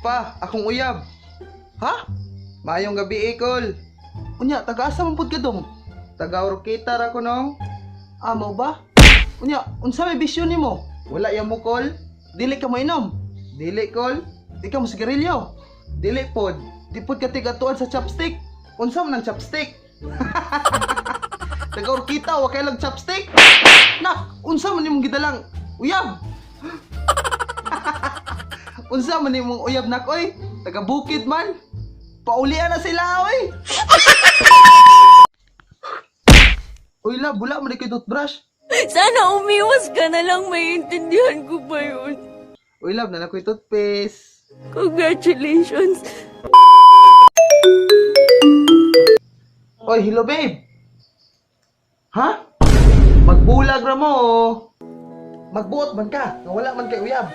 pa, akong uyab. Ha? Maayong gabi, Ikol. Unya, taga-asa man pud ka dong? Taga-Orkita ra ko nong. Amo ba? Unya, unsa may bisyon nimo? Wala ya mo, Kol. Dili ka mainom. Dili, Kol. Di ka mo sigarilyo. Dili pod. Di pod ka tigatuan sa chopstick. Unsa man ang chopstick? Taga-Orkita, wa kay lang chopstick. Nak, unsa man nimong gidalang uyab? Unsa man nimong uyab nak oy? Taga bukid man. Paulian na sila oy. Uy la, bula man kay toothbrush. Sana umiwas ka na lang, maiintindihan ko pa yun. Uy love, na ko'y toothpaste. Congratulations. Oy, hello babe. Ha? Magbulag ra mo. Magbuot man ka, nga wala man kay uyab.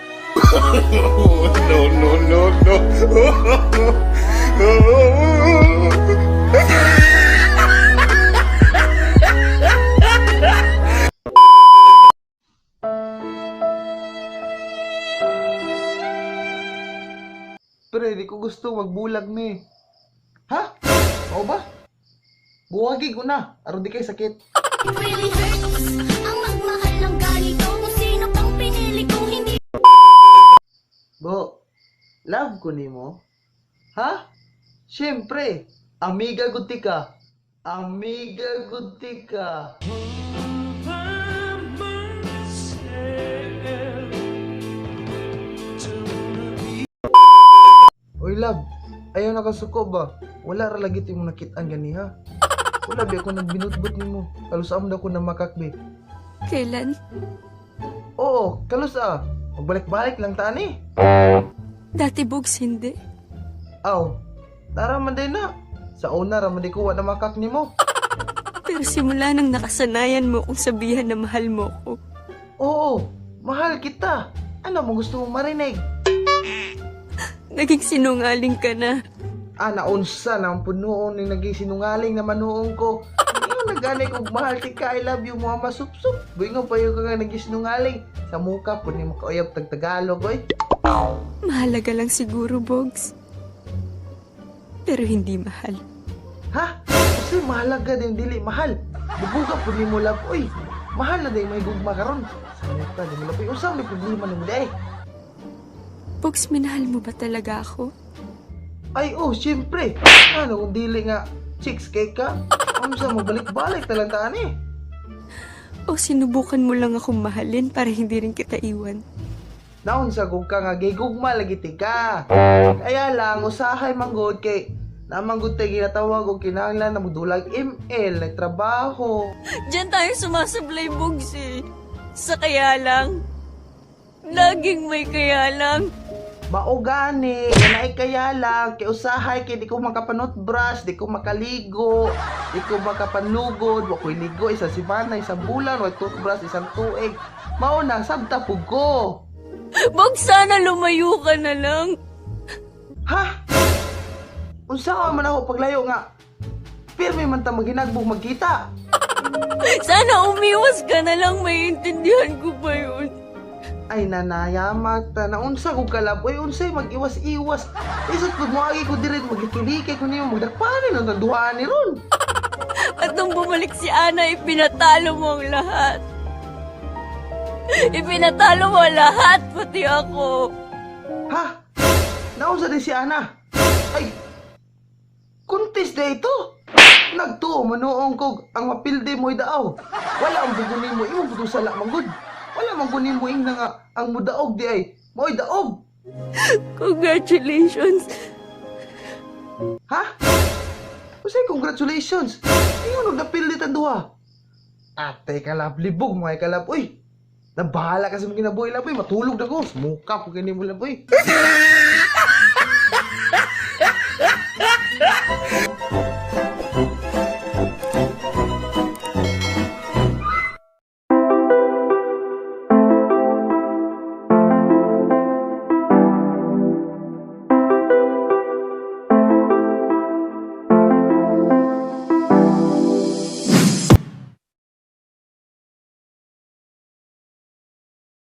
No. Pero hindi ko gusto magbulag me. Ha? Oo ba? Buwagi ko na, aron di kay sakit. It really hurts ang magmahal ng ganito. Kung sino pang pinili kong hindi. Bo, love ko nimo. Ha? Siyempre, amiga guti ka. Amiga guti ka. Oy love, ayaw nakasuko ba? Wala ra lagi timo nakitaan ganiha. Wala ba ako nagbinutbot nimo. Kalusam daw ko na makakbe. Kailan? Oo, kalusa. Magbalik-balik lang tani. Dati bugs hindi. Aw, tara man din na. Sa una ra man di ko wa na makak nimo. Pero simula nang nakasanayan mo kung sabihan na mahal mo ko. Oo, mahal kita. Ano mo gusto mong marinig? Naging sinungaling ka na. Naunsa nang punoon ni naging sinungaling na manuong ko. Yung nagani kong mahal tika, I love you, mga masupsup. Buingon pa yung nga naging sinungaling. Sa muka, po ni mo kauyab tag-Tagalog, oy. Mahalaga lang siguro, Bogs. Pero hindi mahal. Ha? Kasi mahalaga din dili mahal. Bubuga po ni mo love, oy. Mahal na din may gugma karon. Sa muka, di mo love, oy. Usang may problema ni mo day. Bogs, minahal mo ba talaga ako? Ay, oh, siyempre. Ano kung dili nga chicks cake ka? Ano sa magbalik-balik talantaan eh. O sinubukan mo lang akong mahalin para hindi rin kita iwan? Naon sa kung ka nga gigugma lagi tika. Kaya lang, usahay manggod kay namanggod tayo ginatawag o kinahanglan na magdulag ML, nagtrabaho. Diyan tayo sumasablay, Bogs eh. Sa kaya lang. Laging may kaya lang. Maugani, yan ay kaya lang, kay usahay, kay di ko makapanot brush, di ko makaligo, di ko makapanlugod, wa ko'y ligo, isang simana, isang bulan, wa toothbrush, isang tuig. Mauna, sabta po ko. Bogs, sana lumayo ka na lang. Ha? Unsa ka man ako paglayo nga? Pirmi man ta maghinagbog magkita. Sana umiwas ka na lang, maiintindihan ko pa yun. Ay nanayamat ta na unsa ko kalab oy unsay mag-iwas-iwas isot pud mo agi ko diri magkikilikay ko niyo magdakpanin ang duhaan ni ron. At nung bumalik si Ana, ipinatalo mo ang lahat. Ipinatalo mo lahat, pati ako. Ha? Naunsa din si Ana? Ay, kuntis na ito. Nagtuo manuong kog ang mapilde mo'y daaw. Wala ang bugunin mo, imong puto sala manggod. Wala mang kunin mo ing nga ang mudaog di ay. Mo'y daog. Congratulations. Ha? Usay congratulations. Ingon og napilde ta duha. Ate kalab libog mo ay kalab. Uy. Nabahala ka sa mga kinabuhi laboy, matulog na ko. Muka po kini mo laboy.